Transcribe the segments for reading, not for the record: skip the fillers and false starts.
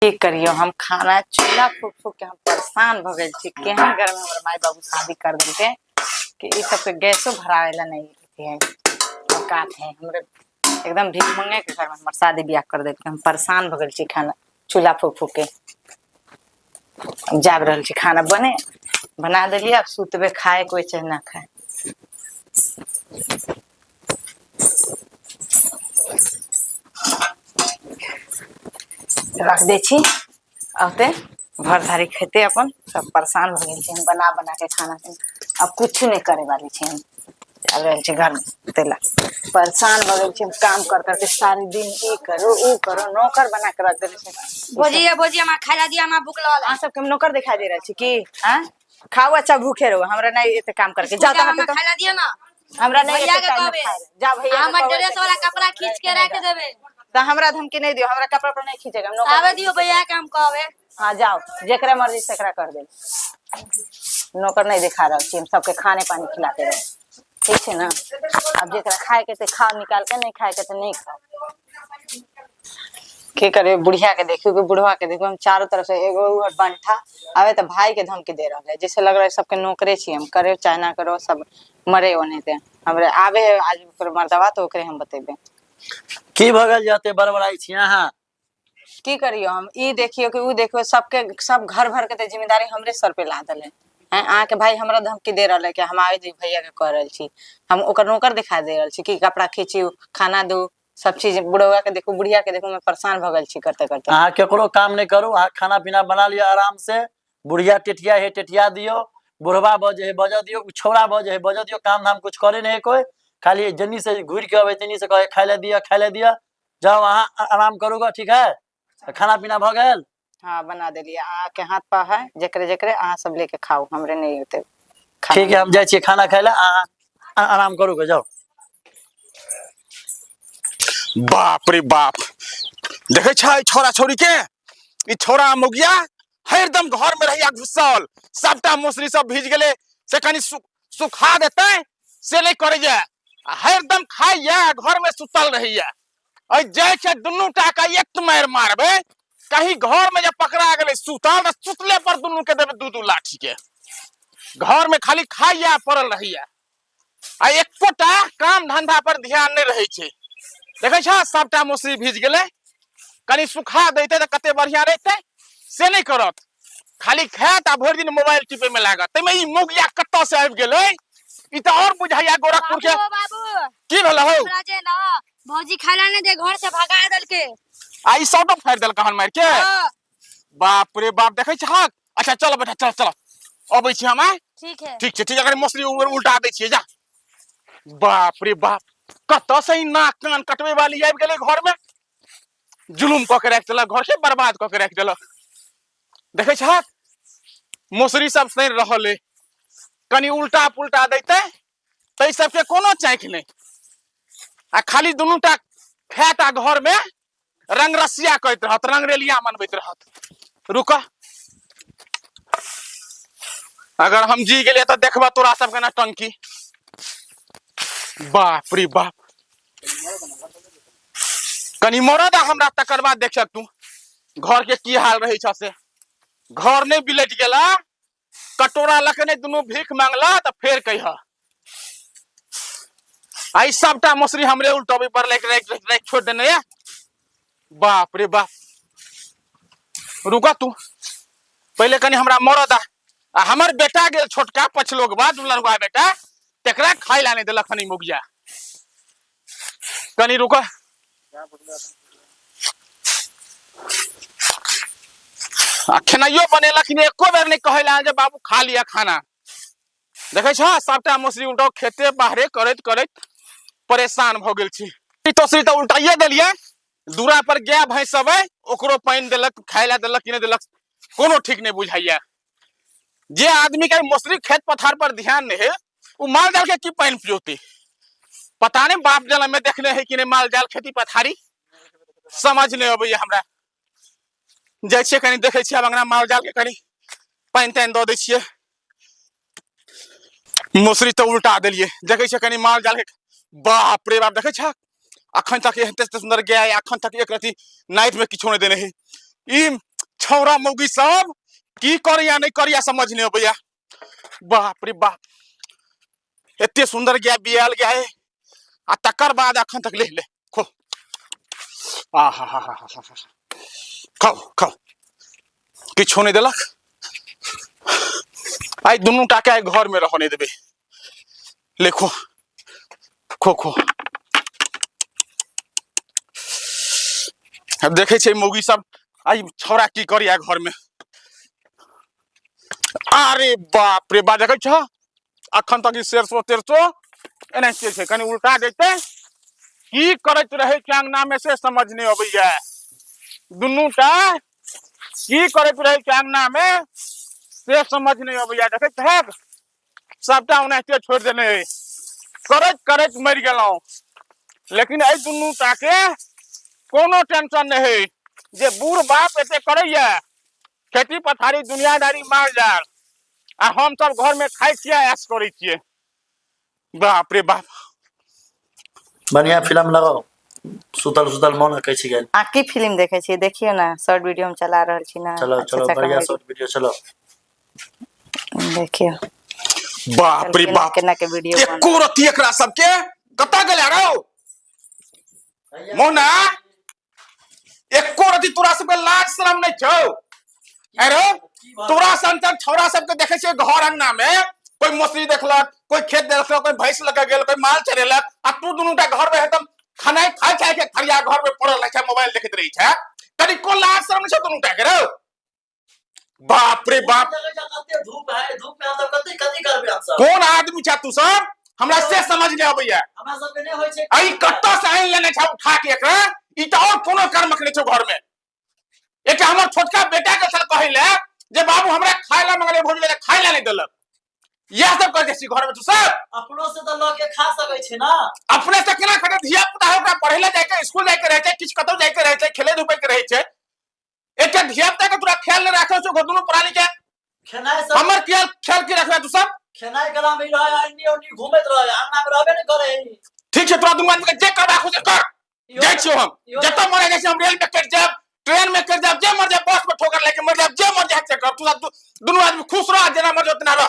की करियो हम खाना चूल्हा फूक फूक के हम परेशान भ गए छी। केहन घर में हमारे माई बाबू शादी कर देलके कि ई सबके गैसो भरावेला नहीं है औकात है। हमरे एकदम भीख मंगे के घर में हमारे शादी ब्याह कर देलके। हम परेशान भ गए छी खाना चूल्हा फूक फूक के। जाब रहल छी खाना बने बना देलिए। अब सुतबे खाए कोई चाहे ना खाए। रख दे छी औते भर धारी खेते अपन सब परेशान हो गए छी। हम बना बना के खाना अब कुछ नहीं करे वाली छी। हम जा रहल छी घर में तेला परेशान हो गए छी। हम काम कर करके सारे दिन ई करो ऊ करो नौकर बना के रख दे छी। भोजी हमरा खाइला दिया हमरा भूख लगल है। आ सब के हम नौकर दिखा दे रहल छी की हां खाओ अच्छा भूखे रहो। हमरा नहीं एते काम करके जा ता हमरा खाइला दिया ना। हमरा नहीं भैया एते के टाइम कहबे जा भैया हमर ड्रेस वाला कपड़ा खींच के रख देबे तो हमरा धमकी नहीं दियो। हमरा कपड़ा पर नहीं खींचेगा। हम नौकर आवे दियो भैया के हम कहबे। हां जाओ जेकरा मर्जी से एकरा कर दे। नौकर नहीं दिखा रहा छी। हम सबके खाने पानी खिलाते रहे ठीक है ना। अब जेकरा खाए के ते खाओ निकाल के नहीं खाए के ते नहीं खाओ। की करे बुढ़िया के देखियो कि बुढ़वा के देखियो। हम चारों तरफ से एगो बंठा आवे तो भाई के धमकी दे रहा है। जैसे लग रहा है सबके नौकरे छी हम। करे चाहे ना करो सब मरे होने ते हमरे आवे आज ओकर मर्दवा तो ओकरे हम बतेबे की भगल जाते बड़बड़ाई छी अहाँ। की करियो हम ई देखियो कि ऊ देखियो सबके सब घर भर के ते जिम्मेदारी हमरे सर पे ला देले हैं। आके भाई हमरा धमकी दे रहल है कि हम आवे दी भैया के कह रहल छी। हम ओकर नौकर दिखा दे रहल छी कि कपड़ा खींची खाना दो सब चीज बुढ़वा के देखो बुढ़िया के देखो। मैं परेशान भगल छी करते करते। अहाँ केकरो काम नहीं करू। अहाँ खाना पीना बना लिया आराम से। बुढ़िया टेटिया है टेटिया दियो। बुढ़वा बजे है बजा दियो। छोरा बजे है बजा दियो। काम धाम कुछ करे नहीं कोई। खाली जन्नी से घूर के अबे तनी से कहे खाइले दिया जाओ वहाँ आराम करूगा ठीक है। खाना पीना भ गल हाँ बना देलिए। आके हाथ पा है जकरे जकरे अहाँ सब लेके खाओ हमरे नहीं होते। ठीक है हम जाए छी खाना खाए ला। अहाँ आराम करूगा जाओ। बाप रे बाप देखे छै छोरा छोरी के ई छोरा मुगिया हरदम घर में रहिया घुसल। सबटा मोसरी सब भीज गेले से कनी सुखा देते से नहीं करे जे हरदम खाइया घर में सुतल रहिया। अ जाय छै दुनू टा का एक मार मारबे कहीं घर में जब पकड़ा गेले सुतल त सुतले पर दुनू के देबे दू लाठी के। घर में खाली खाइया पड़ल रहिया आ एकोटा काम धंधा पर ध्यान नहीं रहे छै। देखे छ सबटा मोसरी भीज गेले कनी सुखा देते तो कते बढ़िया रहते से नहीं करत। खाली खात आ भर दिन मोबाइल टिपे में लागत। तमे ई मुगिया कत्ता से आबि गेलै ई तो और बुझाइया गोरखपुर के। बाबू की भेल हो राजे ना भौजी खाइला नहीं दे घर से भगा देल के आ ई सब फाड़ देल कहन मार के। बाप रे बाप देखे छ। अच्छा चलो बेटा चल चल अबै छी हम। ठीक है ठीक अगर मोसरी उल्टा दै छियै जा। बाप रे बाप कत्ता से नाक कान कटवे वाली आबि गेलै घर में। जुलुम क के रख देलक घर के बर्बाद क के रख देलक। देखे छ मोसरी सब सड़ रहल है कनी उल्टा पुल्टा देते तै सबके कोनो चाँख नहीं। आ खाली दुनूटा फैटा घर में रंग रसिया करते रहत रंगरेलिया मनबैत रहत। रुक अगर हम जी गेलिए तो देखबा तोरा सबके नटंकी। बाप रे बाप कनी मरद हमरा तकर बाद देख तू घर के की हाल रही छ से। घर नहीं बिलट गेला कटोरा लकने दुनू भीख मांगला तो फेर कह आई सबटा मोसरी हमरे उल्टबे पर लाइक छोड़ देने है। बाप रे बाप रुका तू पहले कनी हमरा मरद आ हमर बेटा गेल छोटका पछलोक बा दुलरवा बेटा तेकरा खाई ला नहीं देलक खनी मुगिया। कनी रुका खेनाइयो बनेलक एको बेर नहीं कहला जे बाबू खा लिया खाना। देखे छ सबटा मोसरी उल्टो खेते बाहरे करत करत परेशान भ गेल छी। तोसरी तो उल्टाइए देलिए। दूरा पर गाय भैंस सब है ओकरो पानी देलक खाइला देलक कि नहीं देलक कोनो ठीक नहीं बुझाइया। जे आदमी के मोसरी खेत पथार पर ध्यान नहीं है वो माल जाल के की पानी पियोते पता नहीं। बाप जन्म में देखने है कि नहीं माल जाल खेती पथारी समझ नहीं अबैया हमरा। जाय छियै कनी देखे छियै अंगना माल जाल के कनी पानी तानी दे दै छियै। मोसरी तो उल्टा देलिए देखे छियै कनी माल जाल के। बाप रे बाप देखे छ अखन तक एते सुंदर गाय अखन तक एक रति नाइट में किछो नहीं देने है। ई छौरा मौगी सब की करिया नहीं करिया समझ नहीं भैया। बाप रे बाप, एते सुंदर गया बियाल गया है आ तकर बाद अखन तक ले ले खो। आ हा हा हा हा खाओ खाओ, किछो नहीं देलक। आई दुनू टाके आई घर में रहो नहीं देबे। ले खो खो खो। अब देखे छे मौगी सब आई छौरा की करिया घर में। अरे बाप रे बा, देखे छ अखन तक सरसो तेरसो एनाहिते छै, कनी उल्टा देते की करत रहे के अंगना में से समझ नहीं अबैया। दुनू टा की करत रहे के अंगना में से समझ नहीं अबैया। देखे छक सबटा ओनाहिते छोड़ देने करत करत मर गेलौं। लेकिन ए दुनू टा के कोनो टेंशन नहीं है जे बूढ़ बाप एते करैया खेती पथारी दुनियादारी मार जाल आ हम सब घर में खाई छियै ऐश करै छियै। बाप रे बाप, बढ़िया फिल्म लगाओ, सुतल सुतल मन कैसे गेल। आ की फिल्म देखे छी, देखियो ना शॉर्ट वीडियो हम चला रहल छी ना। चलो चलो बढ़िया शॉर्ट वीडियो चलो देखियो। बाप रे बाप, केना के वीडियो एको रति एकरा सबके कता गेल रौ मोना। एको रति तोरा सबके लाज शरम नहीं छौ। अरे तोरा संतन छौरा सबके देखे छै घर अंगना में कोई मछली देखलक, कोई खेत देखलक, कोई भैंस लगा गेल, कोई माल चरेलक आ तू दुनूटा घर में एकदम खाना खाय खाय के खरिया घर में पड़ल छै, मोबाइल देखैत रही छै। कनी को लाज शरम नहीं छौ दुनूटा के रे। बाप रे बाप, कते धूप है, धूप में हम सब कते कते करबे हम सब। कौन आदमी छ तू सब, हमरा से समझ नहीं अबैया। हमरा सब के नहीं होय छै आई कत्ता से आइन लेने छ उठा के एकरा, ई त और कोनो कर्मक नहीं छौ घर में। एक हमर छोटका बेटा के छल कहले जे बाबू हमरा खाय ला मंगले भोज ले खाय ला नहीं देलक। यह सब कर देसी घर में तू सब अपनो से तो ल के खा सकै छै ना। अपने से केना खटे धिया पुता होगा पढ़े ला जाय के स्कूल जाय के रहे छै, किछ कतौ जाय के रहे छै, खेले धुपे के रहे छै। एक धिया पुता के तोरा ख्याल नहीं राखै छौ, दुनू प्राणी के खेनाय सब हमर ख्याल की रखबे तू सब। खेनाय गला में रहे अन्नी ओन्नी घुमैत रहे, अंगना में रहबे नहीं करे। ठीक छै, तोरा दुनू आदमी के जे करबा खुद कर। जाय छियो हम जत मरे जाय छै, हम रेल में कट जाब, ट्रेन में कट जाब, जे मर जाब, बस में ठोकर लेके मर जाब, जे मर जाय छै कर। तू सब दुनू आदमी खुश रह, जेना मर उतना रह।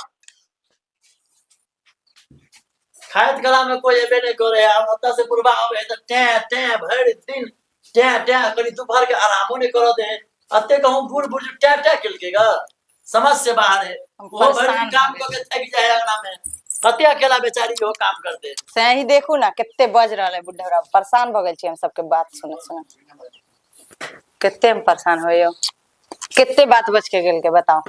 खाइत गला में कोई एबे नहीं करे। हम ओता से बुढ़वा आवे त टे टे भर दिन टे टे करी दोपहर के आरामो नहीं करो दे। अते कहूं बूढ़ बूढ़ टे टे केलकेगा, समझ से बाहर है। वो भर दिन काम करके थक जाए अंगना में, कते अकेला बेचारी हो काम कर दे। सही देखू ना कते बज रहल है बुढ़ा, परेशान भ गेल छी हम सबके बात सुन सुन। कते हम परेशान होइयो, कितने बात बच के गेल के बताओ।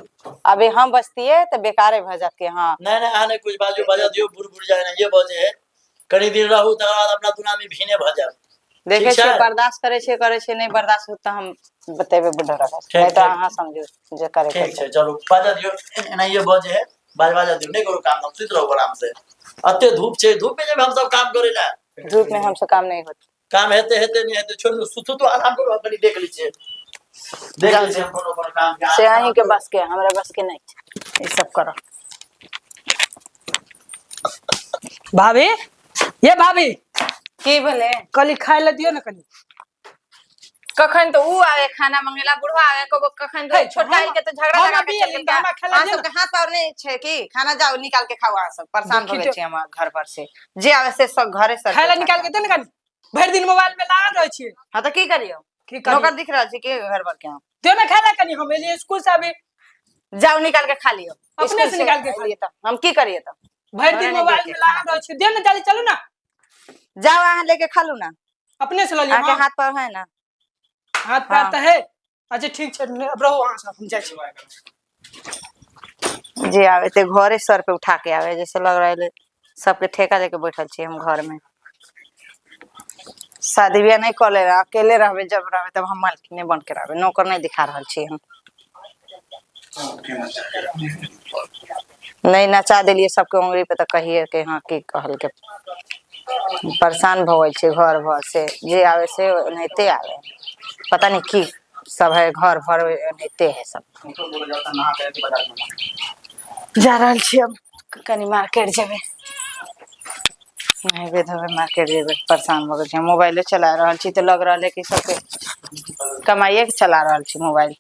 अभी हम बचतिए तो बेकारे भ जात के। हां नहीं नहीं आने कुछ बाजू बजा दियो, बुढ़ बुढ़ जाए ना ये बजे है। कनी दिन रहू त बाद अपना दुनिया में भीने भ जाए। देखे छे बर्दाश्त करे छे नहीं बर्दाश्त होता हम बतेबे बुढ़ा नहीं तो अहां समझो जे करे। ठीक है चलो बाजा दियो, ना ये बजे है बाजा दियो, नहीं करो काम, हम सुत रहो आराम से। अते धूप छे, धूप में जब हम सब काम करेला, धूप में हमसे काम नहीं होता। काम हेते हेते नहीं हेते छोड़ सुत तो आराम करो, कनी देख लीजिए देख लीजिए कोनो कोनो काम के से अहीं के बस के, हमरा बस के नहीं ये सब करो। भाभी, ये भाभी की भले कली खाए ला दियो ना कनी। कखन तो ऊ आवे खाना मंगेला, बुढ़वा आवे को कखन तो छोटका के तो झगड़ा लगा के चल गया। हां सब के हाथ पार नहीं छे की खाना जाओ निकाल के खाओ। सब परेशान हो गए छे हम घर पर से, जे आवे से सब घरे सर खाए ला निकाल के दे ना कनी। भर दिन मोबाइल में लागल रह छी। हां तो की करियो, की करियो? नौकर दिख रहा छे के घर पर के हम दियो ना खाए ला कनी, हम एलिए स्कूल से अभी। जाओ निकाल के खा लियो, अपने से निकाल के खा लिए। तो हम की करिए तो भर दिन मोबाइल में लागल रह छी। दियो ना जल्दी चलो ना, जाओ अहां लेके खा लू ना, अपने से ल लियो। आके हाथ पार है ना, हाथ पैर त है। अच्छा ठीक छे, अब रहो वहां से हम जाय छी। जे आवे ते घरे सर पे उठा के आवे, जैसे लग रहा है सबके ठेका लेके बैठल छी हम घर में। शादी ब्याह नहीं कर ले, अकेले रहबे, जब रहबे तब हम मालकिन बन के रहबे, नौकर नहीं दिखा रहल छी हम। नहीं नचा दिलिए सबके उंगली पे तो कहिए के हाँ की कहल के। परेशान भ गइल छी घर भर से, जे आवे से नहिते आवे, पता नहीं की सब है घर भर नहिते है सब। जा रहल छी हम कनी मार्केट जेबे, नहीं बेधवे मार्केट जेबे, परेशान हो गए। मोबाइले चला रहल छी तो लग रहा है कि सबके कमाइए के चला रहल छी मोबाइल।